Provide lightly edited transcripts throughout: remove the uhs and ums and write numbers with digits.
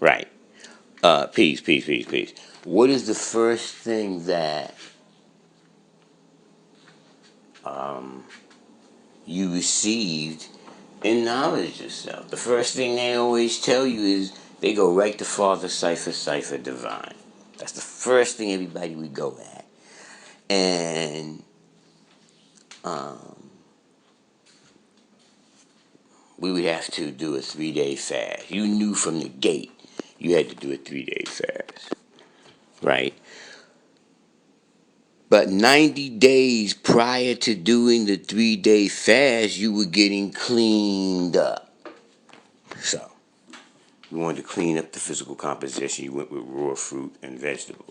Right. Peace, peace, peace, peace. What is the first thing that you received in knowledge yourself? The first thing they always tell you is they go right to Father Cipher, Cipher Divine. That's the first thing everybody would go at. And we would have to do a 3-day fast. You knew from the gate you had to do a 3-day fast, right? But 90 days prior to doing the 3-day fast, you were getting cleaned up. So, you wanted to clean up the physical composition. You went with raw fruit and vegetables.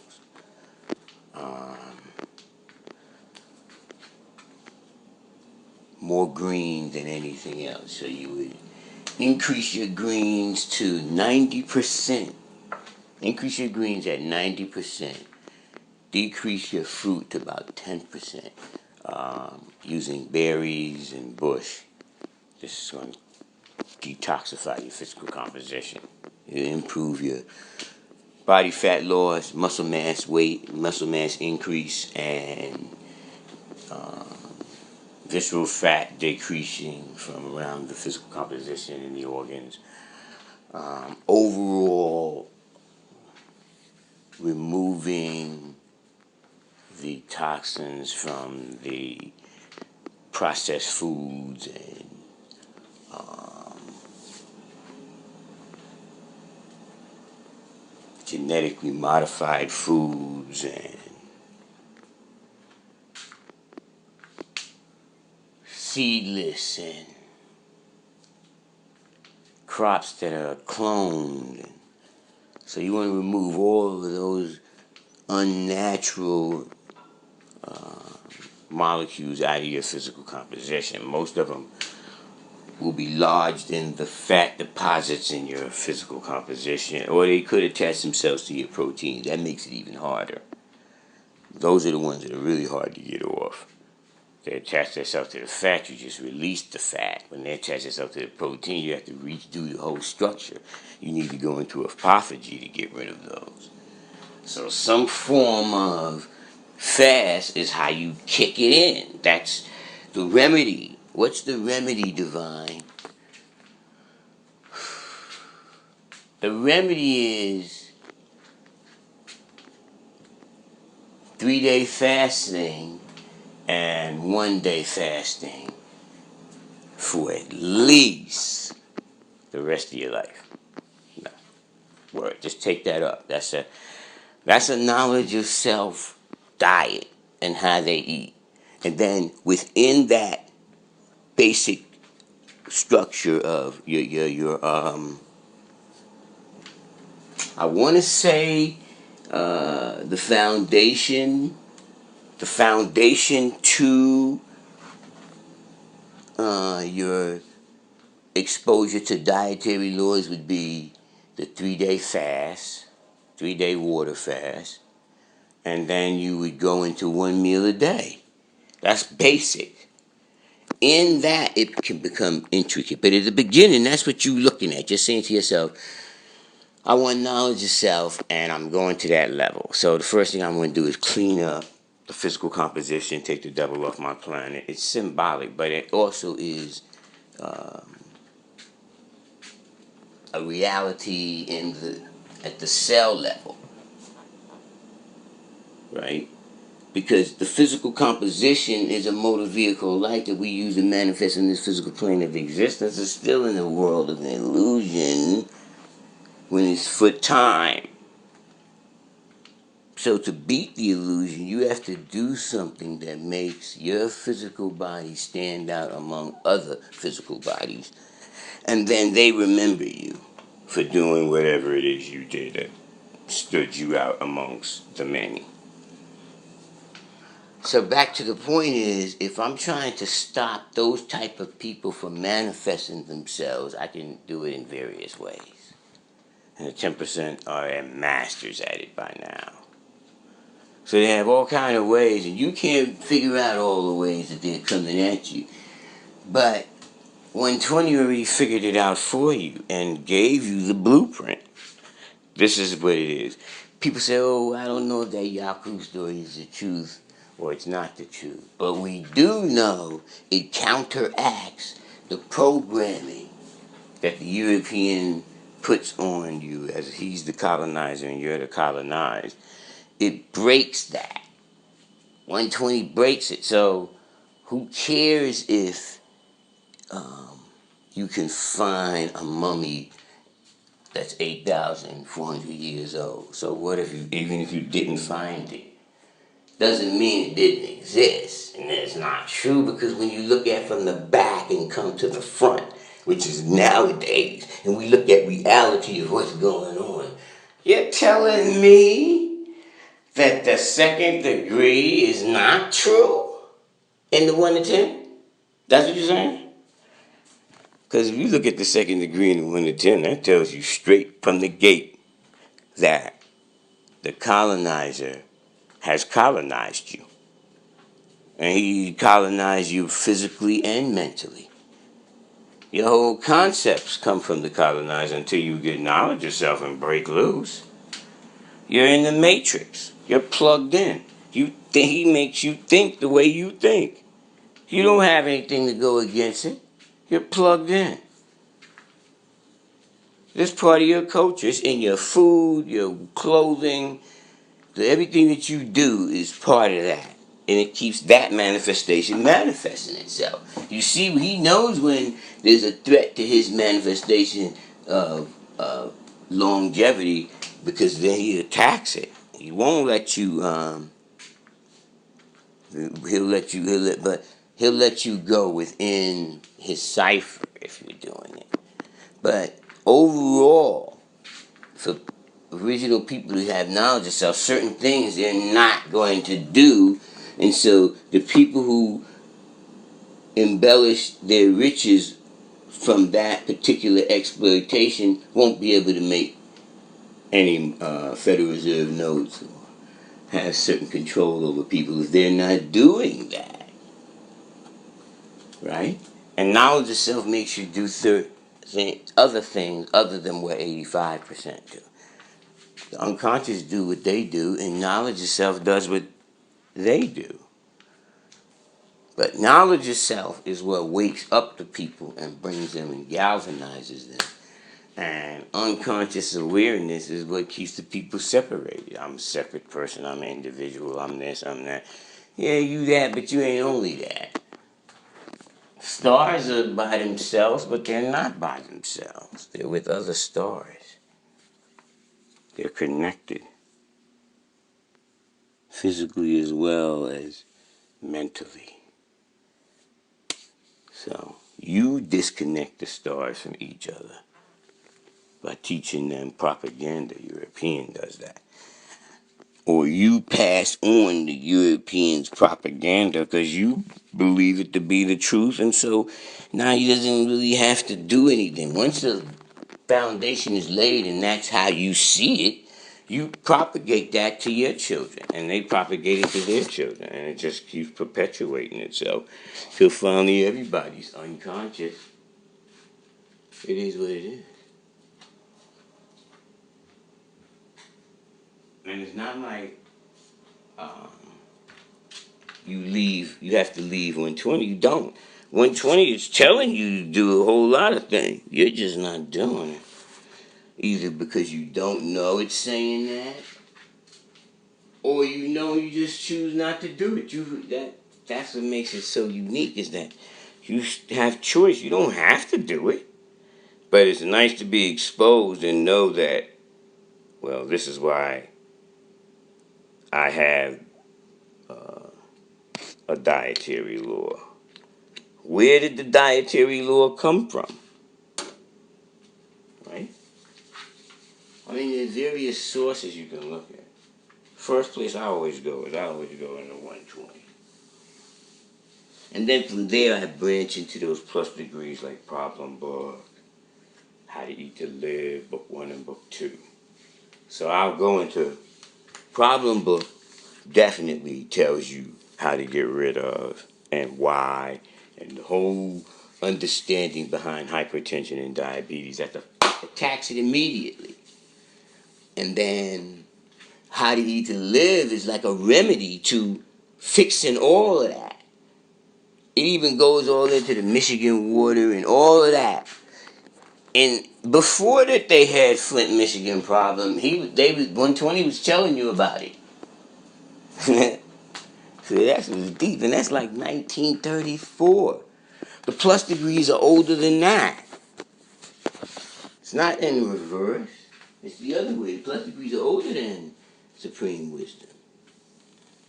More green than anything else. So you would increase your greens to 90%. Increase your greens at 90%. Decrease your fruit to about 10%. Using berries and bush. This is going to detoxify your physical composition. It'll improve your body fat loss, muscle mass weight, muscle mass increase, and visceral fat decreasing from around the physical composition in the organs. Overall, removing the toxins from the processed foods and genetically modified foods and seedless and crops that are cloned. So you want to remove all of those unnatural molecules out of your physical composition. Most of them will be lodged in the fat deposits in your physical composition, or they could attach themselves to your proteins. That makes it even harder. Those are the ones that are really hard to get off. They attach themselves to the fat, you just release the fat. When they attach themselves to the protein, you have to redo the whole structure. You need to go into autophagy to get rid of those. So some form of fast is how you kick it in. That's the remedy. What's the remedy, Divine? The remedy is 3-day fasting and 1-day fasting for at least the rest of your life. No. Word. Just take that up. That's a knowledge of self diet and how they eat. And then within that basic structure of your I want to say the foundation to your exposure to dietary laws would be the 3-day fast, 3-day water fast, and then you would go into 1 meal a day. That's basic. In that, it can become intricate. But at the beginning, that's what you're looking at. You're saying to yourself, I want knowledge of self, and I'm going to that level. So the first thing I'm going to do is clean up the physical composition, take the devil off my planet. It's symbolic, but it also is a reality at the cell level, right? Because the physical composition is a motor vehicle light that we use to manifest in this physical plane of existence. Is still in the world of an illusion when it's for time. So to beat the illusion, you have to do something that makes your physical body stand out among other physical bodies. And then they remember you for doing whatever it is you did that stood you out amongst the many. So back to the point is, if I'm trying to stop those type of people from manifesting themselves, I can do it in various ways. And the 10% are masters at it by now. So they have all kind of ways, and you can't figure out all the ways that they're coming at you. But 120 already figured it out for you and gave you the blueprint. This is what it is. People say, oh, I don't know if that Yaku story is the truth or it's not the truth. But we do know it counteracts the programming that the European puts on you as he's the colonizer and you're the colonized. It breaks that. 120 breaks it. So who cares if you can find a mummy that's 8,400 years old? So what if you, even if you didn't find it? Doesn't mean it didn't exist. And that's not true, because when you look at from the back and come to the front, which is nowadays, and we look at reality of what's going on, you're telling me that the second degree is not true in the 1 to 10? That's what you're saying? Because if you look at the second degree in the 1 to 10, that tells you straight from the gate that the colonizer has colonized you. And he colonized you physically and mentally. Your whole concepts come from the colonizer until you get knowledge of yourself and break loose. You're in the matrix. You're plugged in. He makes you think the way you think. You don't have anything to go against it. You're plugged in. This part of your culture. It's in your food, your clothing. Everything that you do is part of that. And it keeps that manifestation manifesting itself. You see, he knows when there's a threat to his manifestation of longevity, because then he attacks it. He won't let you. He'll let you go within his cipher if you're doing it. But overall, for original people who have knowledge of self, certain things they're not going to do. And so the people who embellish their riches from that particular exploitation won't be able to make any Federal Reserve notes or have certain control over people if they're not doing that. Right? And knowledge of self makes you do other things other than what 85% do. The unconscious do what they do, and knowledge of self does what they do. But knowledge of self is what wakes up the people and brings them and galvanizes them. And unconscious awareness is what keeps the people separated. I'm a separate person, I'm an individual, I'm this, I'm that. Yeah, you that, but you ain't only that. Stars are by themselves, but they're not by themselves. They're with other stars. They're connected, physically as well as mentally. So you disconnect the stars from each other by teaching them propaganda. European does that. Or you pass on the Europeans' propaganda because you believe it to be the truth, and so now he doesn't really have to do anything. Once the foundation is laid and that's how you see it, you propagate that to your children, and they propagate it to their children, and it just keeps perpetuating itself till finally everybody's unconscious. It is what it is. And it's not like you have to leave 120. You don't. 120 is telling you to do a whole lot of things. You're just not doing it. Either because you don't know it's saying that, or you know you just choose not to do it. That's what makes it so unique, is that you have choice. You don't have to do it. But it's nice to be exposed and know that, well, this is why I have a dietary law. Where did the dietary law come from? Right? I mean, there's various sources you can look at. First place I always go in the 120. And then from there I branch into those plus degrees like Problem Book, How to Eat to Live, Book 1 and Book 2. So I'll go into Problem Book, definitely tells you how to get rid of and why, and the whole understanding behind hypertension and diabetes that attacks it immediately. And then how to eat to live is like a remedy to fixing all of that. It even goes all into the Michigan water and all of that. And before that, they had Flint, Michigan problem. 120 was telling you about it. So that's was deep, and that's like 1934. The plus degrees are older than that. It's not in reverse. It's the other way. The plus degrees are older than supreme wisdom.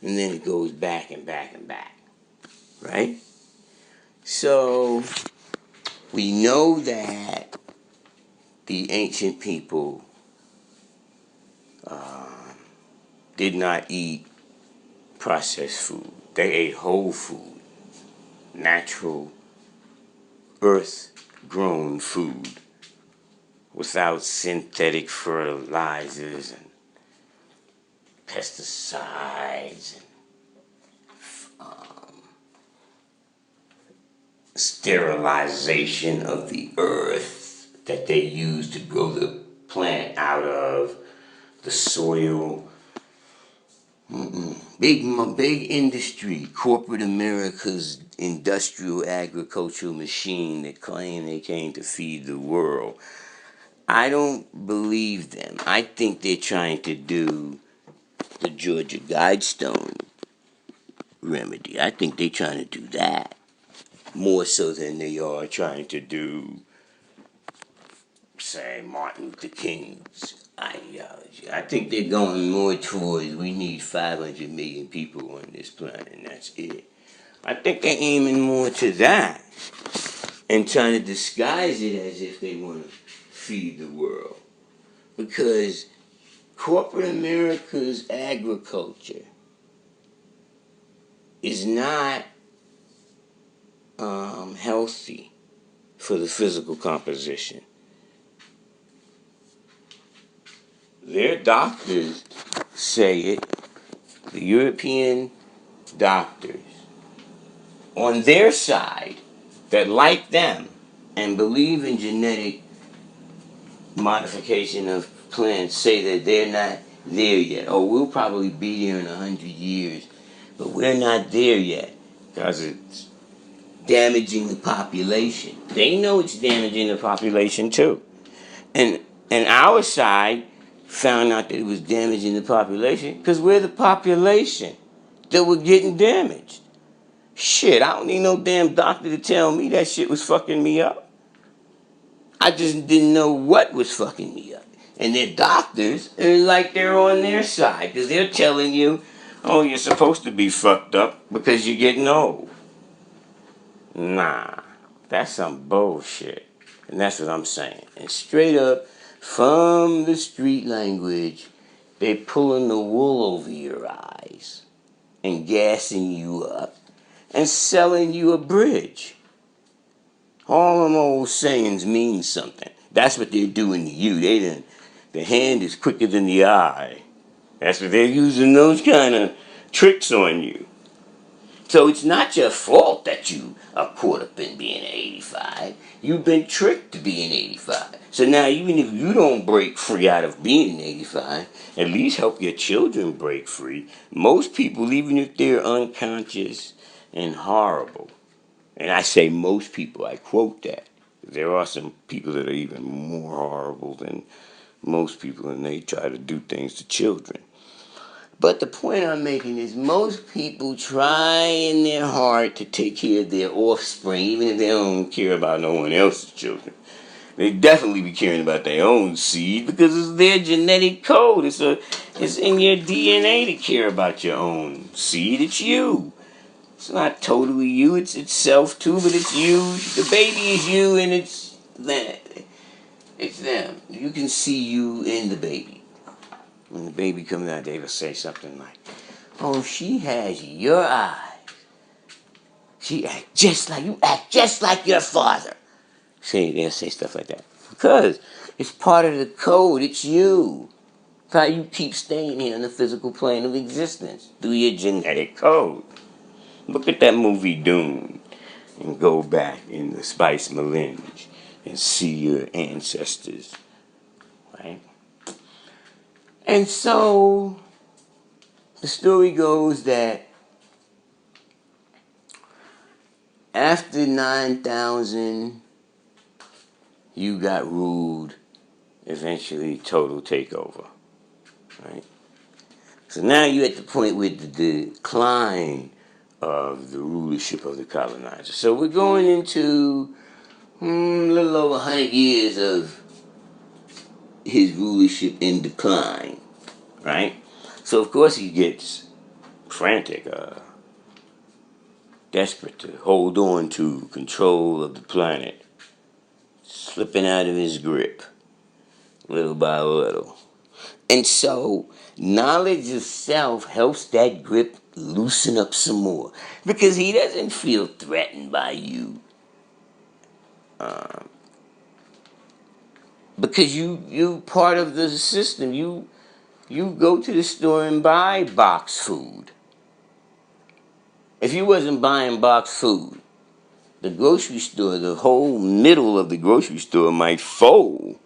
And then it goes back and back and back. Right? So we know that the ancient people did not eat processed food. They ate whole food, natural, earth-grown food without synthetic fertilizers and pesticides and sterilization of the earth that they use to grow the plant out of, the soil. Big industry, corporate America's industrial agricultural machine that claim they came to feed the world. I don't believe them. I think they're trying to do the Georgia Guidestone remedy. I think they're trying to do that more so than they are trying to do, say, Martin Luther King's ideology. I think they're going more towards we need 500 million people on this planet and that's it. I think they're aiming more to that and trying to disguise it as if they want to feed the world. Because corporate America's agriculture is not healthy for the physical composition. Their doctors say it, the European doctors on their side that like them and believe in genetic modification of plants say that they're not there yet. Oh, we'll probably be there in 100 years, but we're not there yet because it's damaging the population. They know it's damaging the population too. And our side found out that it was damaging the population because we're the population that were getting damaged. Shit, I don't need no damn doctor to tell me that shit was fucking me up. I just didn't know what was fucking me up. And their doctors are like they're on their side because they're telling you, oh, you're supposed to be fucked up because you're getting old. Nah, that's some bullshit. And that's what I'm saying. And straight up, from the street language, they pulling the wool over your eyes and gassing you up and selling you a bridge. All them old sayings mean something. That's what they're doing to you. The hand is quicker than the eye. That's what they're using those kind of tricks on you. So it's not your fault that you are caught up in being 85. You've been tricked to being 85. So now even if you don't break free out of being 85, at least help your children break free. Most people, even if they're unconscious and horrible, and I say most people, I quote that. There are some people that are even more horrible than most people, and they try to do things to children. But the point I'm making is most people try in their heart to take care of their offspring, even if they don't care about no one else's children. They definitely be caring about their own seed because it's their genetic code. It's in your DNA to care about your own seed. It's you. It's not totally you. It's itself too, but it's you. The baby is you, and it's that. It's them. You can see you in the baby. When the baby comes out, they will say something like, "Oh, she has your eyes. She act just like you. Act just like your father." They'll say stuff like that because it's part of the code. It's you. It's how you keep staying here on the physical plane of existence through your genetic code. Look at that movie Dune and go back in the Spice Melange and see your ancestors, right? And so the story goes that after 9,000, you got ruled, eventually total takeover, right? So now you're at the point with the decline of the rulership of the colonizer. So we're going into a little over 100 years of his rulership in decline, right? So of course he gets frantic, desperate to hold on to control of the planet, slipping out of his grip, little by little. And so, knowledge of self helps that grip loosen up some more. Because he doesn't feel threatened by you. Because you part of the system. You go to the store and buy box food. If you wasn't buying box food, the grocery store, the whole middle of the grocery store might fold.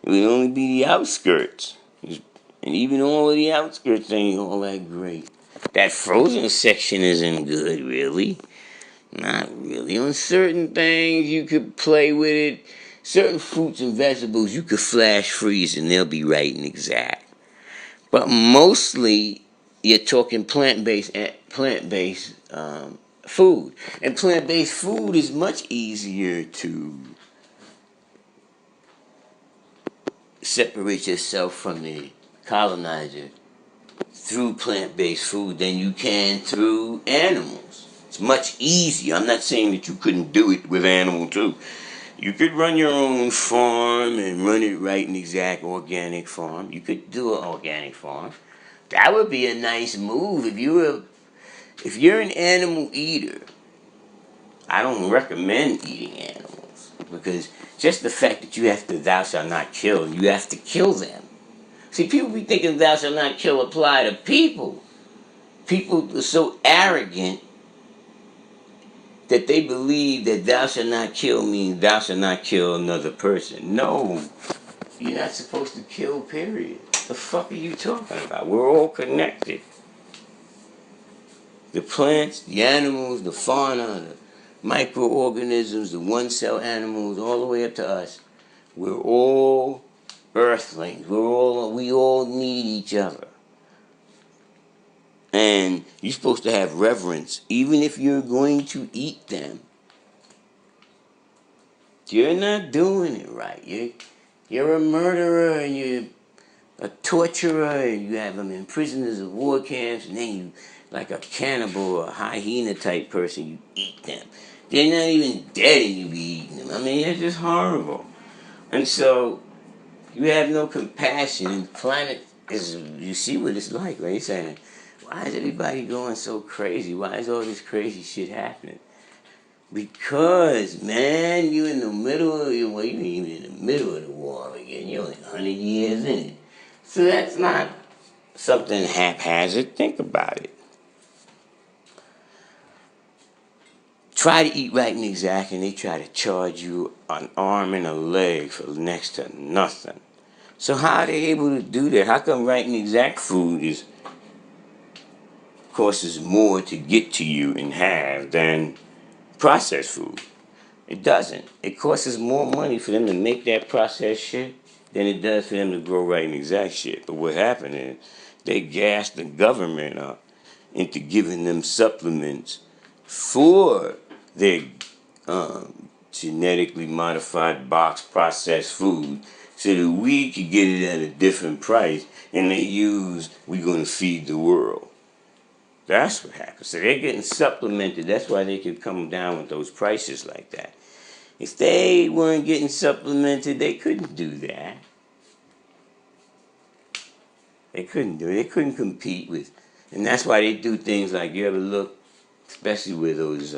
It would only be the outskirts. And even all of the outskirts ain't all that great. That frozen section isn't good, really. Not really. On certain things, you could play with it. Certain fruits and vegetables, you could flash freeze and they'll be right and exact. But mostly, you're talking plant-based food. And plant-based food is much easier to separate yourself from the colonizer through plant-based food than you can through animals. It's much easier. I'm not saying that you couldn't do it with animal too. You could run your own farm and run it right and exact organic farm. You could do an organic farm. That would be a nice move if you're an animal eater. I don't recommend eating animals because just the fact that you have to thou shalt not kill, you have to kill them. See, people be thinking thou shalt not kill apply to people. People are so arrogant that they believe that thou shalt not kill means thou shalt not kill another person. No, you're not supposed to kill, period. The fuck are you talking about? We're all connected. The plants, the animals, the fauna, the microorganisms, the one-cell animals, all the way up to us. We're all earthlings. We all need each other. And you're supposed to have reverence, even if you're going to eat them. You're not doing it right. You're a murderer and you're a torturer and you have them in prisoners of war camps and then you, like a cannibal or a hyena type person, you eat them. They're not even dead and you be eating them. I mean, it's just horrible. And so, you have no compassion and the planet is, you see what it's like, right? You're saying, why is everybody going so crazy? Why is all this crazy shit happening? Because, man, you in the middle of you ain't even in the middle of the war again. You're only 100 years in it. So that's not something haphazard. Think about it. Try to eat right and exact, and they try to charge you an arm and a leg for next to nothing. So how are they able to do that? How come right and exact food costs more to get to you and have than processed food? It doesn't. It costs more money for them to make that processed shit than it does for them to grow right and exact shit. But what happened is they gassed the government up into giving them supplements for their genetically modified box processed food so that we could get it at a different price and we're going to feed the world. That's what happens. So they're getting supplemented. That's why they could come down with those prices like that. If they weren't getting supplemented, they couldn't do that. They couldn't do it. They couldn't compete with. And that's why they do things like, you ever look, especially with those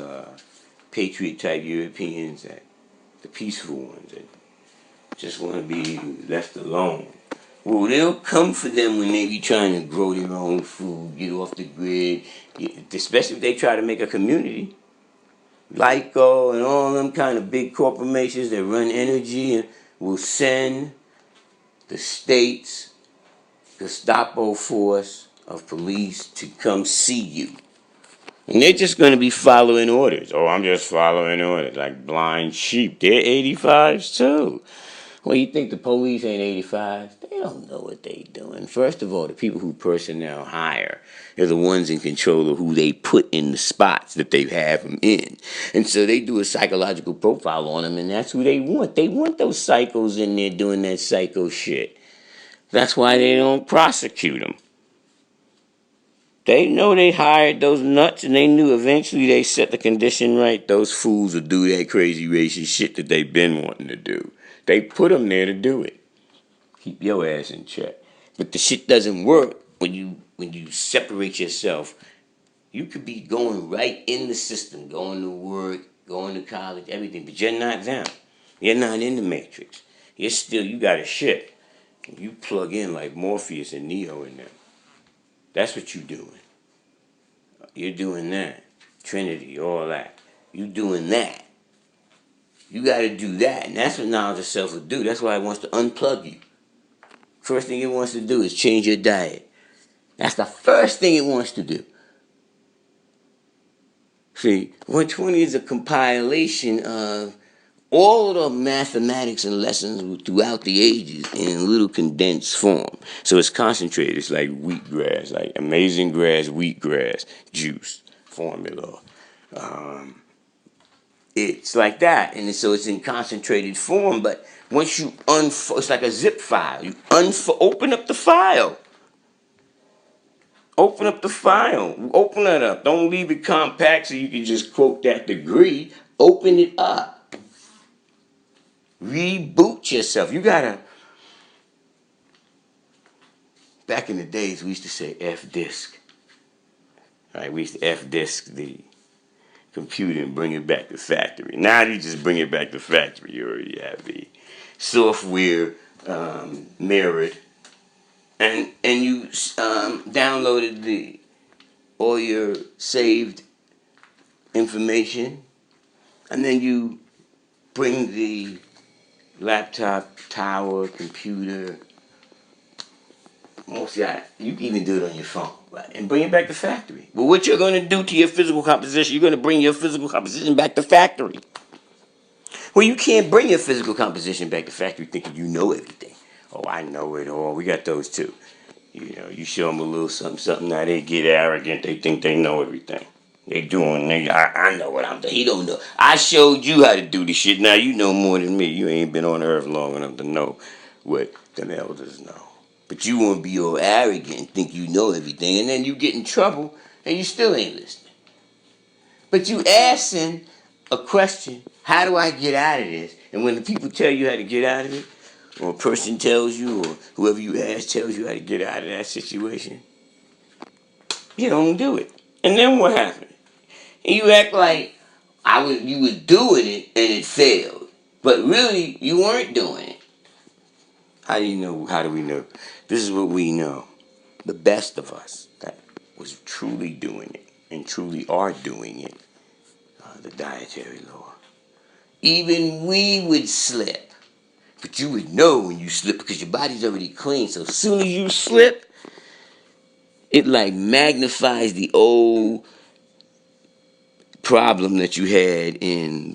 patriot type Europeans, the peaceful ones that just want to be left alone. Well, they'll come for them when they be trying to grow their own food, get off the grid, especially if they try to make a community. Lyco and all them kind of big corporations that run energy and will send the states Gestapo force of police to come see you. And they're just going to be following orders. Oh, I'm just following orders like blind sheep. They're 85s too. Well, you think the police ain't 85s? They don't know what they doing. First of all, the people who personnel hire are the ones in control of who they put in the spots that they have them in. And so they do a psychological profile on them, and that's who they want. They want those psychos in there doing that psycho shit. That's why they don't prosecute them. They know they hired those nuts, and they knew eventually they set the condition right. Those fools will do that crazy racist shit that they've been wanting to do. They put them there to do it. Keep your ass in check. But the shit doesn't work when you separate yourself. You could be going right in the system, going to work, going to college, everything, but you're not them. You're not in the matrix. You got a ship. You plug in like Morpheus and Neo in them. That's what you're doing. You're doing that. Trinity, all that. You doing that. You got to do that. And that's what knowledge of self will do. That's why it wants to unplug you. First thing it wants to do is change your diet. That's the first thing it wants to do. See, 120 is a compilation of all of the mathematics and lessons throughout the ages in a little condensed form. So it's concentrated. It's like wheatgrass, like amazing grass, wheatgrass, juice, formula. It's like that. And so it's in concentrated form. But once you it's like a zip file. You open up the file. Open up the file. Open it up. Don't leave it compact so you can just quote that degree. Open it up. Reboot yourself. You gotta. Back in the days, we used to say F disk. Right? We used to F disk the computer and bring it back to factory. Now you just bring it back to factory. You already have the software mirrored, and you downloaded all your saved information, and then you bring the laptop, tower, computer. You can even do it on your phone, right? And bring it back to factory. But what you're going to do to your physical composition, you're going to bring your physical composition back to factory. Well, you can't bring your physical composition back to factory thinking you know everything. Oh, I know it all. We got those too. You show them a little something. Now they get arrogant. They think they know everything. I know what I'm doing. He don't know. I showed you how to do the shit. Now you know more than me. You ain't been on earth long enough to know what them elders know. But you want to be all arrogant and think you know everything. And then you get in trouble and you still ain't listening. But you asking a question, how do I get out of this? And when the people tell you how to get out of it, or a person tells you, or whoever you ask tells you how to get out of that situation, you don't do it. And then what happened? And you act like you was doing it and it failed. But really, you weren't doing it. How do you know? How do we know? This is what we know. The best of us that was truly doing it and truly are doing it, the dietary law. Even we would slip. But you would know when you slip because your body's already clean. So as soon as you slip, it like magnifies the old problem that you had in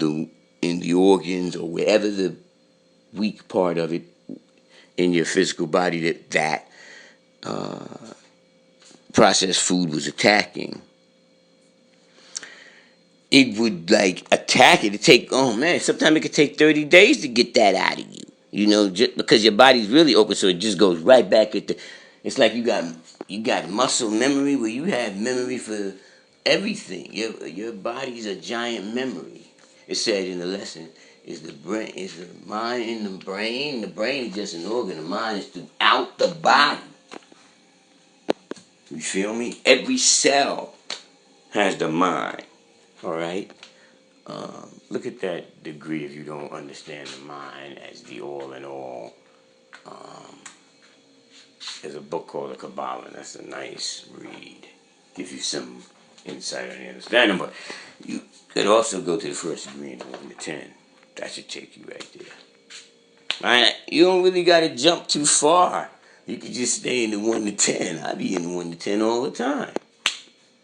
the organs or wherever the weak part of it in your physical body that processed food was attacking. It would like attack it. Sometimes it could take 30 days to get that out of you. Just because your body's really open, so it just goes right back at it's like you got muscle memory where you have memory for everything. Your body's a giant memory. It said in the lesson, is the mind in the brain? The brain is just an organ. The mind is throughout the body. You feel me? Every cell has the mind. All right? Look at that degree if you don't understand the mind as the all in all. There's a book called The Kabbalah, and that's a nice read. Gives you some insight on the understanding, but you could also go to the first degree in 1 to 10. That should take you right there. All right? You don't really got to jump too far. You could just stay in the 1 to 10. I be in the 1 to 10 all the time.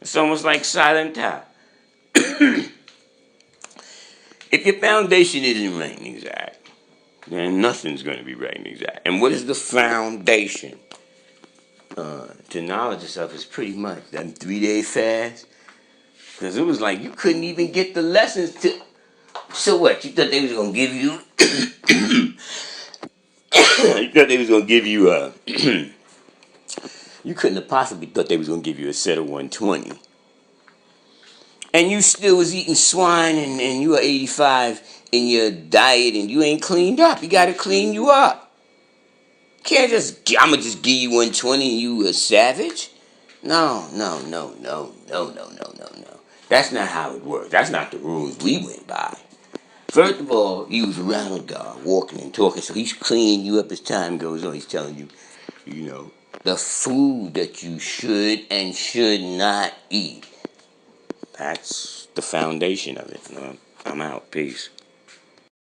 It's almost like silent top. If your foundation isn't right and exact, then nothing's going to be right and exact. And what is the foundation? To knowledge itself is pretty much that 3-day fast. Because it was like you couldn't even get the lessons to. So what? You thought they was going to give you. You thought they was going to give you a. You couldn't have possibly thought they was going to give you a set of 120. And you still was eating swine and you were 85 in your diet and you ain't cleaned up. You got to clean you up. Can't just, I'm going to just give you 120 and you a savage? No. That's not how it works. That's not the rules we went by. First of all, he was around a dog, walking and talking, so he's cleaning you up as time goes on. He's telling you, the food that you should and should not eat. That's the foundation of it. I'm out. Peace.